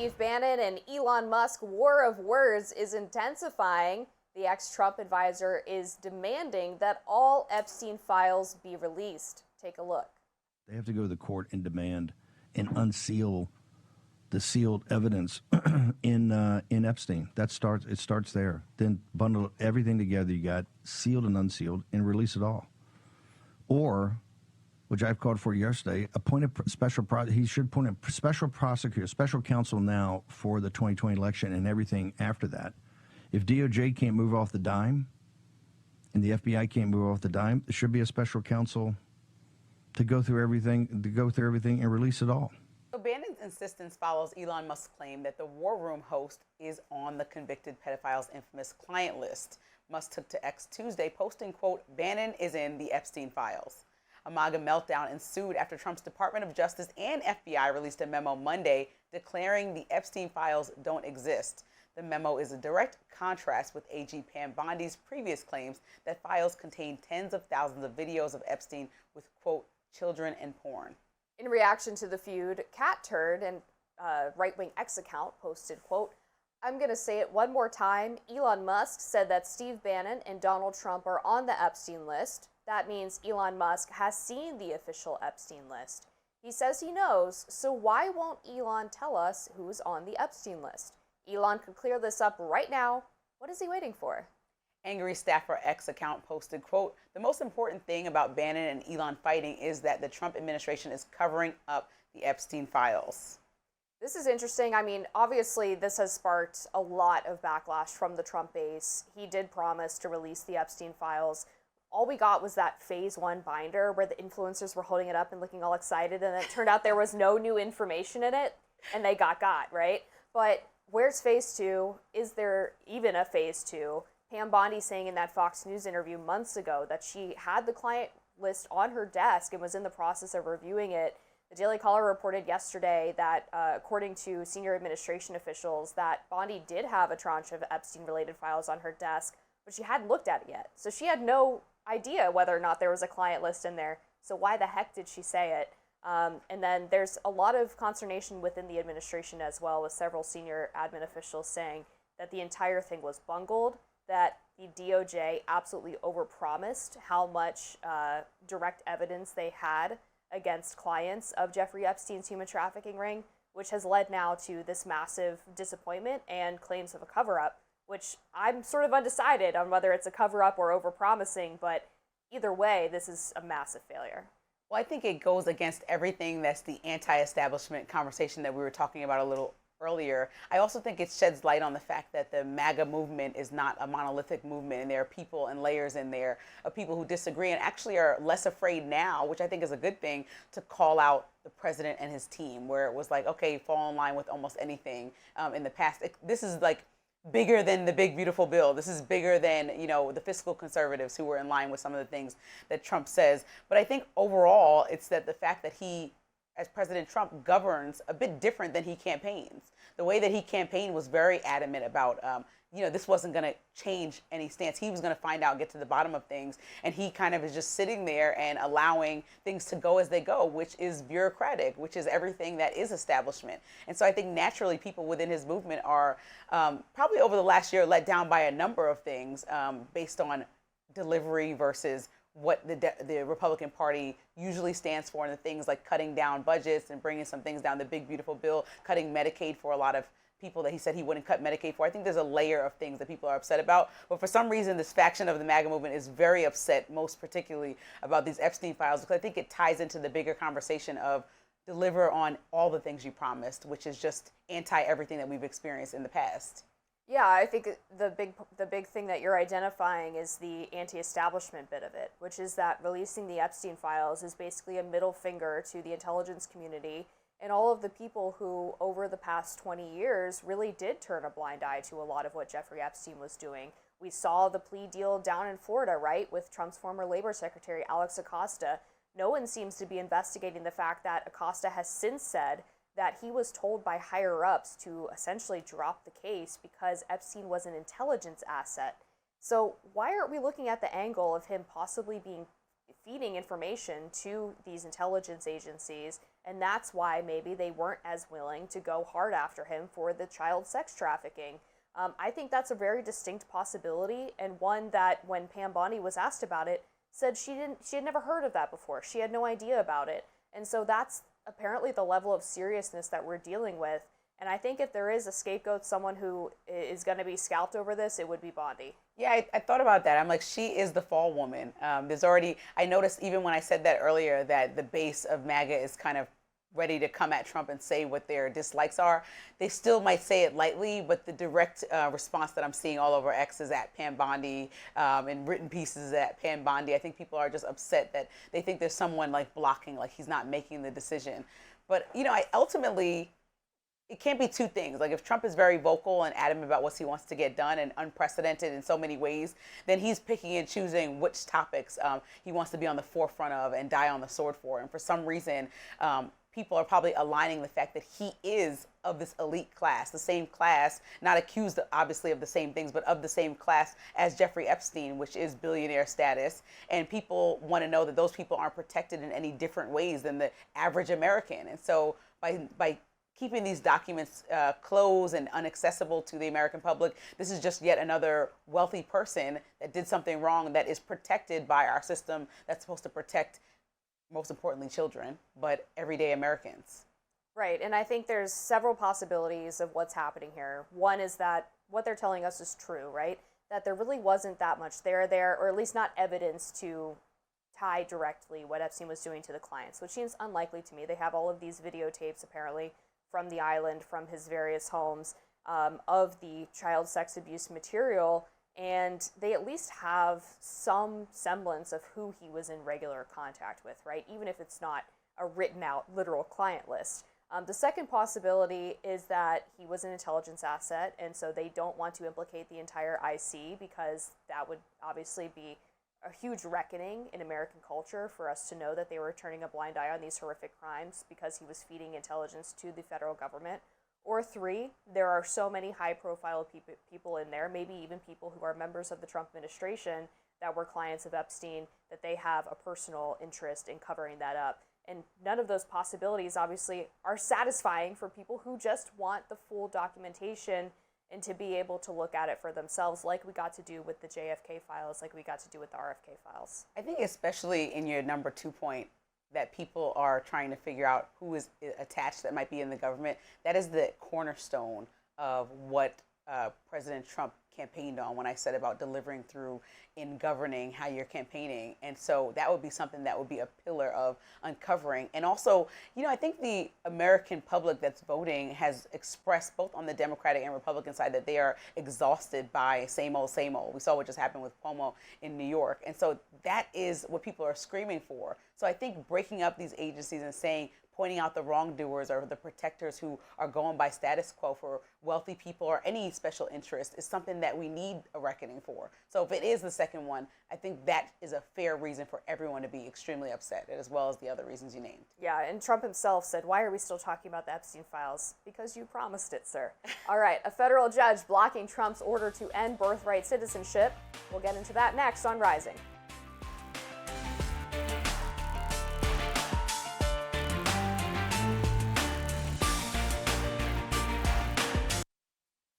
Steve Bannon and Elon Musk war of words is intensifying. The ex-Trump advisor is demanding that all Epstein files be released. Take a look. They have to go to the court and demand and unseal the sealed evidence in Epstein. It starts there. Then bundle everything together. You got sealed and unsealed, and release it all. Or, which I've called for yesterday, appoint a special he should appoint a special prosecutor, special counsel now for the 2020 election and everything after that. If DOJ can't move off the dime, and the FBI can't move off the dime, there should be a special counsel to go through everything, and release it all. So Bannon's insistence follows Elon Musk's claim that the War Room host is on the convicted pedophile's infamous client list. Musk took to X Tuesday, posting, quote, "Bannon is in the Epstein files." A MAGA meltdown ensued after Trump's Department of Justice and FBI released a memo Monday declaring the Epstein files don't exist. The memo is a direct contrast with AG Pam Bondi's previous claims that files contain tens of thousands of videos of Epstein with, quote, children and porn. In reaction to the feud, Cat Turd and right-wing X account posted, quote, "I'm going to say it one more time. Elon Musk said that Steve Bannon and Donald Trump are on the Epstein list. That means Elon Musk has seen the official Epstein list. He says he knows, so why won't Elon tell us who's on the Epstein list? Elon could clear this up right now. What is he waiting for?" Angry staffer X account posted, quote, "The most important thing about Bannon and Elon fighting is that the Trump administration is covering up the Epstein files." This is interesting. I mean, obviously, this has sparked a lot of backlash from the Trump base. He did promise to release the Epstein files. All we got was that phase 1 binder where the influencers were holding it up and looking all excited, and it turned out there was no new information in it, and they got, right? But where's phase 2? Is there even a phase 2? Pam Bondi saying in that Fox News interview months ago that she had the client list on her desk and was in the process of reviewing it. The Daily Caller reported yesterday that, according to senior administration officials, that Bondi did have a tranche of Epstein-related files on her desk, but she hadn't looked at it yet. So she had no idea whether or not there was a client list in there. So why the heck did she say it? And then there's a lot of consternation within the administration as well, with several senior admin officials saying that the entire thing was bungled, that the DOJ absolutely overpromised how much direct evidence they had against clients of Jeffrey Epstein's human trafficking ring, which has led now to this massive disappointment and claims of a cover-up, which I'm sort of undecided on whether it's a cover-up or overpromising, but either way, this is a massive failure. Well, I think it goes against everything that's the anti-establishment conversation that we were talking about a little earlier. I also think it sheds light on the fact that the MAGA movement is not a monolithic movement, and there are people and layers in there of people who disagree and actually are less afraid now, which I think is a good thing, to call out the president and his team, where it was like, okay, fall in line with almost anything in the past. This is like bigger than the big, beautiful bill. This is bigger than, you know, the fiscal conservatives who were in line with some of the things that Trump says. But I think overall, it's that the fact that he, as President Trump, governs a bit different than he campaigns. The way that he campaigned was very adamant about, this wasn't going to change any stance. He was going to find out, get to the bottom of things. And he kind of is just sitting there and allowing things to go as they go, which is bureaucratic, which is everything that is establishment. And so I think naturally people within his movement are probably over the last year let down by a number of things based on delivery versus what the Republican Party usually stands for, and the things like cutting down budgets and bringing some things down, the big, beautiful bill, cutting Medicaid for a lot of people that he said he wouldn't cut Medicaid for. I think there's a layer of things that people are upset about. But for some reason, this faction of the MAGA movement is very upset, most particularly about these Epstein files, because I think it ties into the bigger conversation of deliver on all the things you promised, which is just anti-everything that we've experienced in the past. Yeah, I think the big thing that you're identifying is the anti-establishment bit of it, which is that releasing the Epstein files is basically a middle finger to the intelligence community and all of the people who, over the past 20 years, really did turn a blind eye to a lot of what Jeffrey Epstein was doing. We saw the plea deal down in Florida, right, with Trump's former labor secretary, Alex Acosta. No one seems to be investigating the fact that Acosta has since said that he was told by higher-ups to essentially drop the case because Epstein was an intelligence asset. So why aren't we looking at the angle of him possibly being feeding information to these intelligence agencies, and that's why maybe they weren't as willing to go hard after him for the child sex trafficking. I think that's a very distinct possibility, and one that when Pam Bondi was asked about it, said she had never heard of that before. She had no idea about it. And so that's apparently the level of seriousness that we're dealing with. And I think if there is a scapegoat, someone who is going to be scalped over this, it would be Bondi. Yeah, I thought about that. I'm like, she is the fall woman. I noticed even when I said that earlier, that the base of MAGA is kind of ready to come at Trump and say what their dislikes are. They still might say it lightly, but the direct response that I'm seeing all over X is at Pam Bondi, and written pieces at Pam Bondi. I think people are just upset that they think there's someone like blocking, like he's not making the decision. But, ultimately, it can't be two things. Like, if Trump is very vocal and adamant about what he wants to get done and unprecedented in so many ways, then he's picking and choosing which topics he wants to be on the forefront of and die on the sword for. And for some reason, people are probably aligning the fact that he is of this elite class, the same class, not accused obviously of the same things, but of the same class as Jeffrey Epstein, which is billionaire status. And people want to know that those people aren't protected in any different ways than the average American. And so by keeping these documents closed and inaccessible to the American public, this is just yet another wealthy person that did something wrong that is protected by our system that's supposed to protect, most importantly, children, but everyday Americans. Right, and I think there's several possibilities of what's happening here. One is that what they're telling us is true, right? That there really wasn't that much there, or at least not evidence to tie directly what Epstein was doing to the clients, which seems unlikely to me. They have all of these videotapes, apparently, from the island, from his various homes, of the child sex abuse material, and they at least have some semblance of who he was in regular contact with, right? Even if it's not a written out literal client list. The second possibility is that he was an intelligence asset, and so they don't want to implicate the entire IC because that would obviously be a huge reckoning in American culture for us to know that they were turning a blind eye on these horrific crimes because he was feeding intelligence to the federal government. Or three, there are so many high-profile people in there, maybe even people who are members of the Trump administration that were clients of Epstein, that they have a personal interest in covering that up. And none of those possibilities, obviously, are satisfying for people who just want the full documentation and to be able to look at it for themselves, like we got to do with the JFK files, like we got to do with the RFK files. I think especially in your number 2 point, that people are trying to figure out who is attached that might be in the government. That is the cornerstone of what President Trump campaigned on when I said about delivering through in governing how you're campaigning. And so that would be something that would be a pillar of uncovering. And also, I think the American public that's voting has expressed both on the Democratic and Republican side that they are exhausted by same old, same old. We saw what just happened with Cuomo in New York. And so that is what people are screaming for. So I think breaking up these agencies and pointing out the wrongdoers or the protectors who are going by status quo for wealthy people or any special interest is something that we need a reckoning for. So if it is the second one, I think that is a fair reason for everyone to be extremely upset, as well as the other reasons you named. Yeah, and Trump himself said, "Why are we still talking about the Epstein files?" Because you promised it, sir. All right, a federal judge blocking Trump's order to end birthright citizenship. We'll get into that next on Rising.